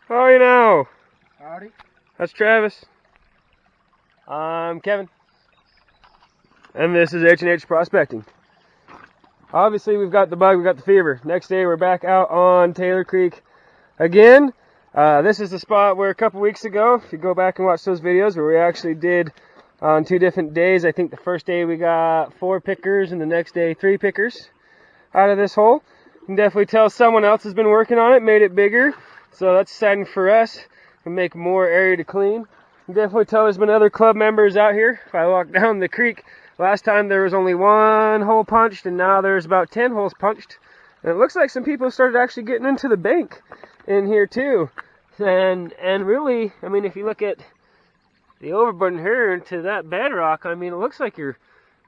How are you now? Howdy. That's Travis. I'm Kevin. And this is H&H Prospecting. Obviously we've got the bug, we've got the fever. Next day we're back out on Taylor Creek again. This is the spot where a couple weeks ago, if you go back and watch those videos, where we actually did on 2 different days. I think the first day we got 4 pickers and the next day 3 pickers out of this hole. You can definitely tell someone else has been working on it, made it bigger. So that's exciting for us to make more area to clean. You can definitely tell there's been other club members out here. If I walk down the creek, last time there was only 1 hole punched, and now there's about 10 holes punched. And it looks like some people started actually getting into the bank in here too. And really, I mean, if you look at the overburden here to that bedrock, I mean, it looks like you're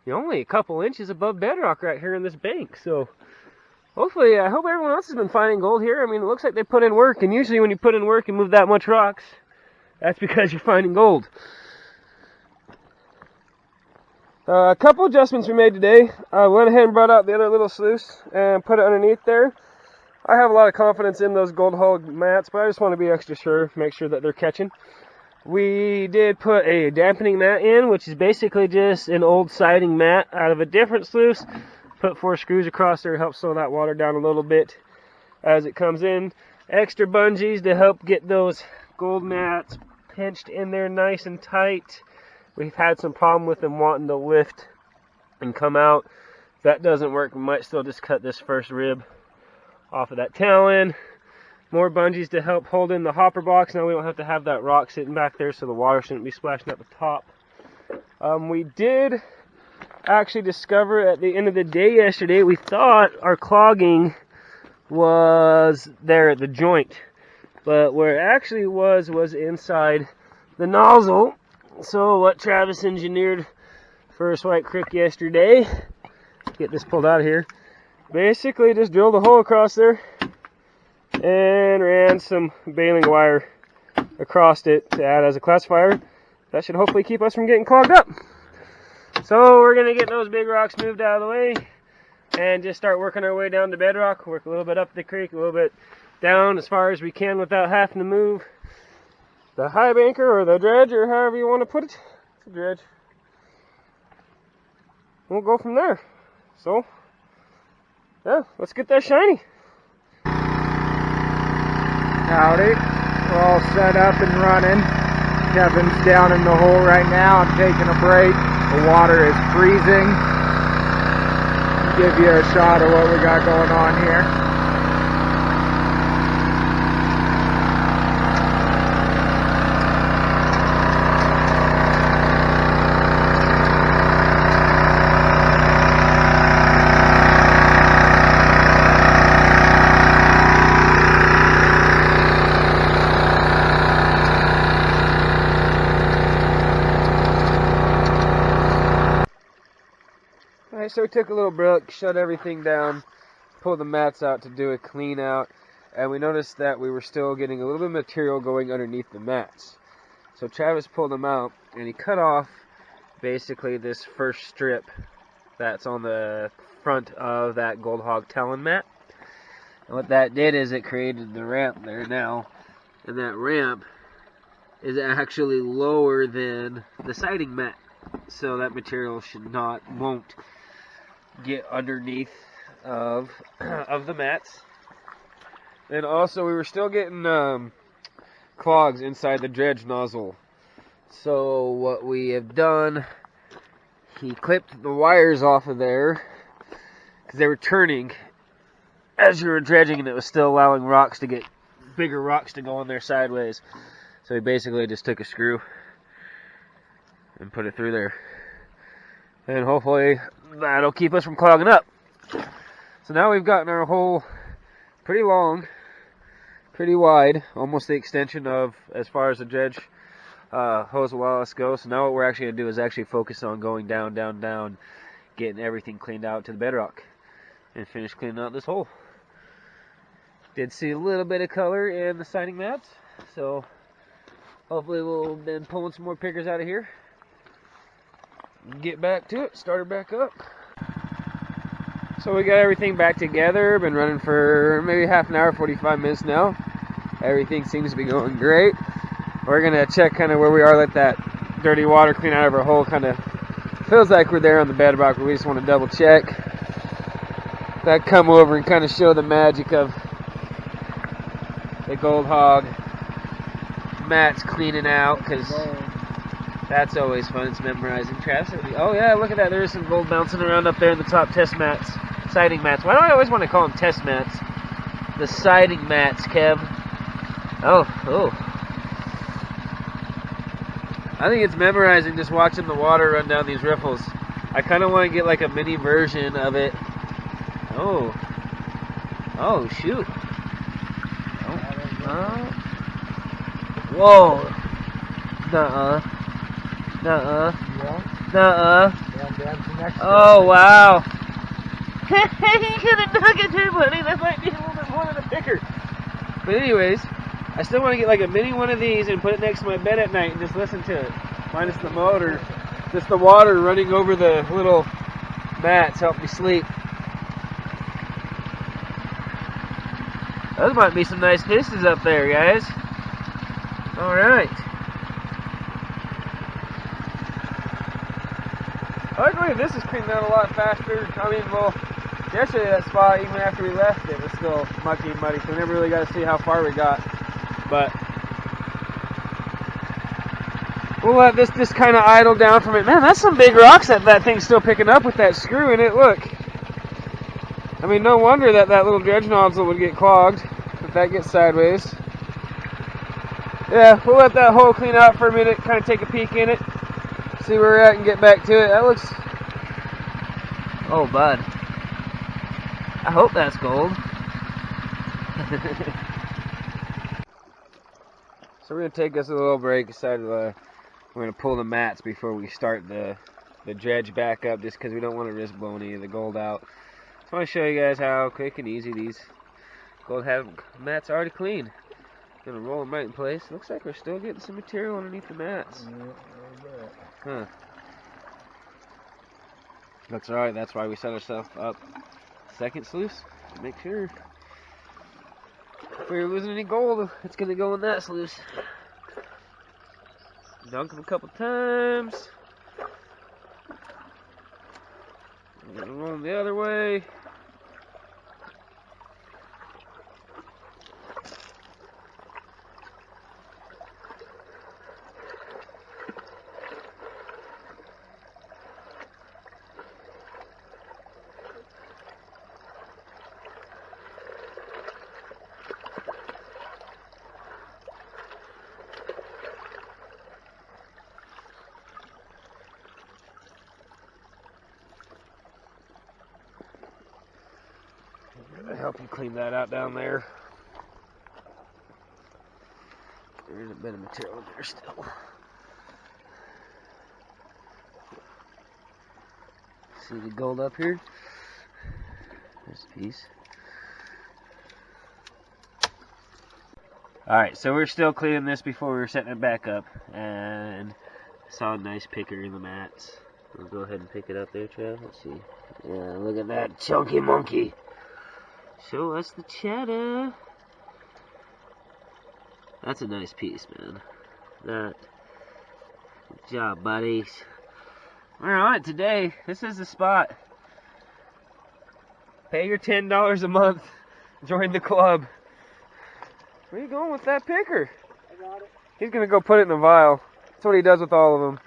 only a couple inches above bedrock right here in this bank. So hopefully, I hope everyone else has been finding gold here. I mean, it looks like they put in work, and usually when you put in work and move that much rocks, that's because you're finding gold. A couple adjustments we made today. I went ahead and brought out the other little sluice and put it underneath there. I have a lot of confidence in those gold hog mats, but I just want to be extra sure, make sure that they're catching. We did put a dampening mat in, which is basically just an old siding mat out of a different sluice. Put 4 screws across there to help slow that water down a little bit as it comes in. Extra bungees to help get those gold mats pinched in there nice and tight. We've had some problem with them wanting to lift and come out. If that doesn't work, we might still just cut this first rib off of that talon. More bungees to help hold in the hopper box. Now we don't have to have that rock sitting back there, so the water shouldn't be splashing at the top. We did actually discover at the end of the day yesterday, we thought our clogging was there at the joint, but where it actually was inside the nozzle. So what Travis engineered for White Creek yesterday, get this pulled out of here, basically just drilled a hole across there and ran some baling wire across it to add as a classifier. That should hopefully keep us from getting clogged up. So we're going to get those big rocks moved out of the way and just start working our way down to bedrock. Work a little bit up the creek, a little bit down as far as we can without having to move the high banker or the dredge, or however you want to put it. It's a dredge. We'll go from there. So, yeah, let's get that shiny. Howdy. We're all set up and running. Kevin's down in the hole right now. I'm taking a break. The water is freezing. Give you a shot of what we got going on here. Alright, so we took a little break, shut everything down, pulled the mats out to do a clean out, and we noticed that we were still getting a little bit of material going underneath the mats. So Travis pulled them out, and he cut off basically this first strip that's on the front of that gold hog talon mat. And what that did is it created the ramp there now, and that ramp is actually lower than the siding mat. So that material won't get underneath of the mats. And also we were still getting clogs inside the dredge nozzle. So what we have done, he clipped the wires off of there because they were turning as you were dredging, and it was still allowing bigger rocks to go in there sideways. So he basically just took a screw and put it through there. And hopefully that'll keep us from clogging up. So now we've gotten our hole pretty long, pretty wide, almost the extension of as far as the dredge hose will allow us to go. So now what we're actually going to do is actually focus on going down, down, down, getting everything cleaned out to the bedrock, and finish cleaning out this hole. Did see a little bit of color in the siding mats, so hopefully we'll then pulling some more pickers out of here. Get back to it, start her back up. So we got everything back together, been running for maybe half an hour, 45 minutes now. Everything seems to be going great. We're gonna check kind of where we are, let that dirty water clean out of our hole. Kind of feels like we're there on the bedrock, but we just want to double check. That come over and kind of show the magic of the gold hog mats cleaning out, because that's always fun. It's memorizing. Travis, oh yeah, look at that. There's some gold bouncing around up there in the top test mats, siding mats. Why do I always want to call them test mats? The siding mats, Kev. Oh. I think it's memorizing just watching the water run down these riffles. I kind of want to get like a mini version of it. Oh, shoot. Whoa. Nuh-uh. Oh, wow. You could have dug it too, buddy. That might be a little bit more than a picker. But anyways, I still want to get like a mini one of these and put it next to my bed at night and just listen to it. Minus the motor. Just the water running over the little mats help me sleep. Those might be some nice pisses up there, guys. Alright. Luckily, this is cleaned out a lot faster. I mean, well, yesterday that spot, even after we left it, was still mucky and muddy, so we never really got to see how far we got. But we'll let this just kind of idle down from it. Man, that's some big rocks that thing's still picking up with that screw in it. Look. I mean, no wonder that little dredge nozzle would get clogged if that gets sideways. Yeah, we'll let that hole clean out for a minute, kind of take a peek in it, see where we're at and get back to it. That looks... Oh, bud. I hope that's gold. So we're going to take us a little break. Decided we're going to pull the mats before we start the dredge back up, just because we don't want to risk blowing any of the gold out. Just want to show you guys how quick and easy these gold mats are to clean. Gonna roll them right in place. Looks like we're still getting some material underneath the mats. Huh. Looks alright. That's why we set ourselves up second sluice to make sure if we're losing any gold, it's gonna go in that sluice. Dunk them a couple times. Roll them the other way. Help you clean that out down there. There's a bit of material in there still. See the gold up here? There's a piece. Alright, so we're still cleaning this before we were setting it back up. And saw a nice picker in the mats. We'll go ahead and pick it up there, Trav. Let's see. Yeah, look at that chunky monkey. Show us the cheddar. That's a nice piece, man. Good job, buddies. We're on it today. This is the spot. Pay your $10 a month. Join the club. Where are you going with that picker? I got it. He's gonna go put it in a vial. That's what he does with all of them.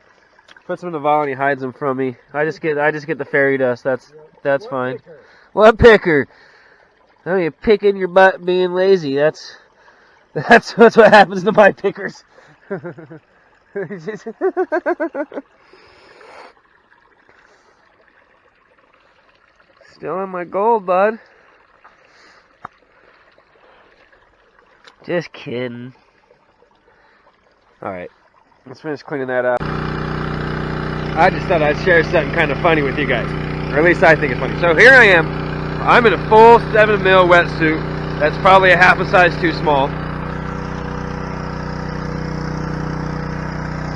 Puts them in a vial and he hides them from me. I just get the fairy dust. That's fine. Picker? What picker? Oh, you're picking your butt being lazy. That's what happens to my pickers. Still in my gold, bud. Just kidding. Alright, let's finish cleaning that up. I just thought I'd share something kind of funny with you guys. Or at least I think it's funny. So here I am. I'm in a full 7mm wetsuit. That's probably a half a size too small.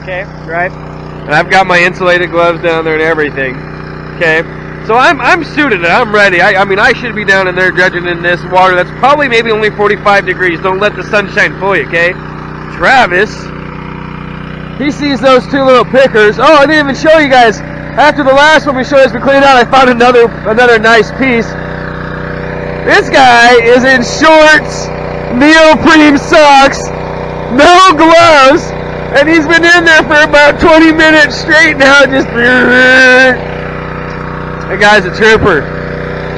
Okay, right? And I've got my insulated gloves down there and everything. Okay? So I'm suited. I'm ready. I mean, I should be down in there dredging in this water that's probably maybe only 45 degrees. Don't let the sunshine fool you, okay? Travis, he sees those two little pickers. Oh, I didn't even show you guys. After the last one we showed as we cleaned out, I found another nice piece. This guy is in shorts, neoprene socks, no gloves, and he's been in there for about 20 minutes straight now, just... That guy's a trooper.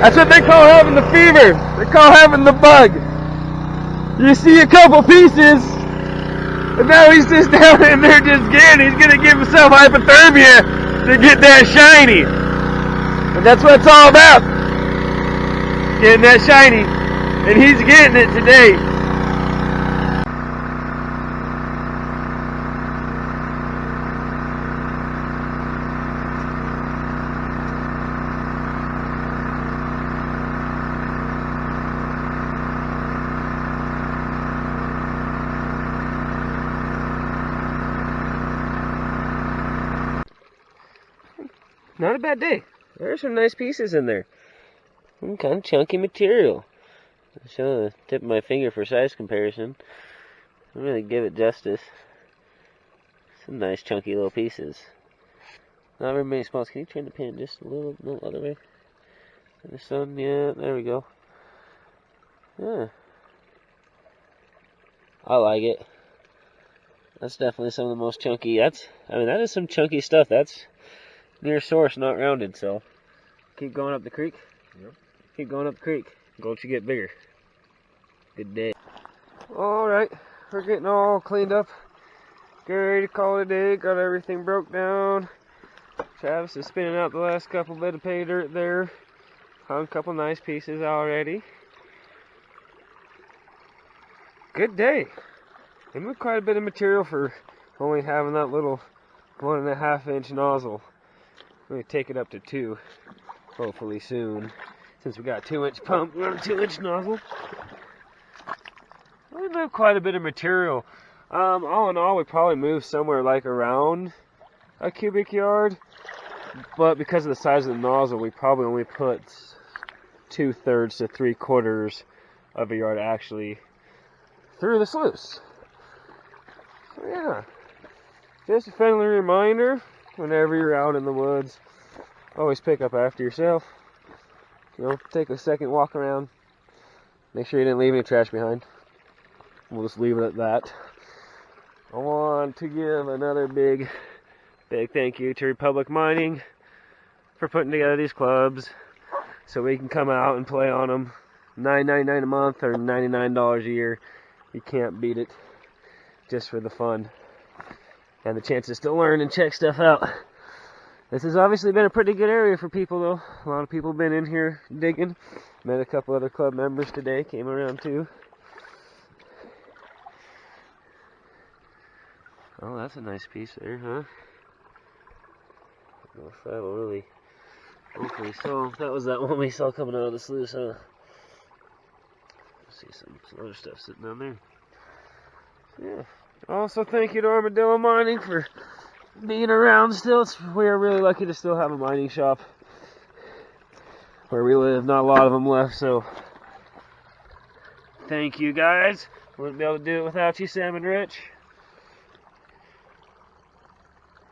That's what they call having the fever. They call having the bug. You see a couple pieces, and now he's just down in there just getting, he's going to give himself hypothermia to get that shiny. And that's what it's all about. Getting that shiny. And he's getting it today. Not a bad day. There's some nice pieces in there. Some kind of chunky material. I'll show the tip of my finger for size comparison. I'll really give it justice. Some nice chunky little pieces. Not very many smalls. Can you turn the pin just a little other way? The sun, yeah, there we go. Yeah. I like it. That's definitely some of the most chunky. I mean, that is some chunky stuff. That's near source, not rounded, so keep going up the creek. Yep. Keep going up the creek. Gulch you get bigger. Good day. Alright, we're getting all cleaned up. Get ready to call it a day. Got everything broke down. Travis is spinning out the last couple bit of pay dirt there. Found a couple nice pieces already. Good day. They moved quite a bit of material for only having that little 1.5 inch nozzle. We're going to take it up to 2, hopefully soon. Since we got a 2-inch pump, we're on a 2-inch nozzle. We moved quite a bit of material. All in all, we probably moved somewhere like around a cubic yard. But because of the size of the nozzle, we probably only put 2/3 to 3/4 of a yard actually through the sluice. So yeah, just a friendly reminder. Whenever you're out in the woods, always pick up after yourself. You know, take a second walk around. Make sure you didn't leave any trash behind. We'll just leave it at that. I want to give another big thank you to Republic Mining for putting together these clubs so we can come out and play on them. $9.99 a month or $99 a year. You can't beat it, just for the fun and the chances to learn and check stuff out. This has obviously been a pretty good area for people though. A lot of people have been in here digging. Met a couple other club members today, came around too. Oh, that's a nice piece there, huh? I don't know if that'll really... Okay, so that was that one we saw coming out of the sluice, huh? See some other stuff sitting down there. Yeah. Also, thank you to Armadillo Mining for being around still. We are really lucky to still have a mining shop where we live. Not a lot of them left, so thank you guys. Wouldn't be able to do it without you, Sam and Rich.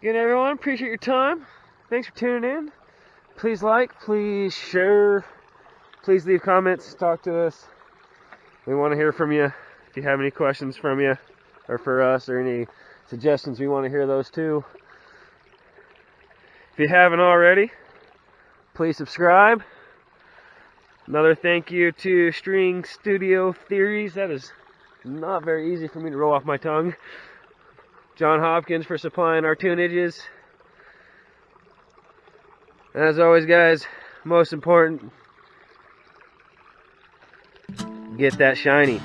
Again, everyone, appreciate your time. Thanks for tuning in. Please like, please share, please leave comments, talk to us. We want to hear from you. If you have any questions from you, or for us, or any suggestions, we want to hear those too. If you haven't already, please subscribe. Another thank you to String Studio Theories. That is not very easy for me to roll off my tongue. John Hopkins for supplying our tunages. And as always, guys, most important, get that shiny.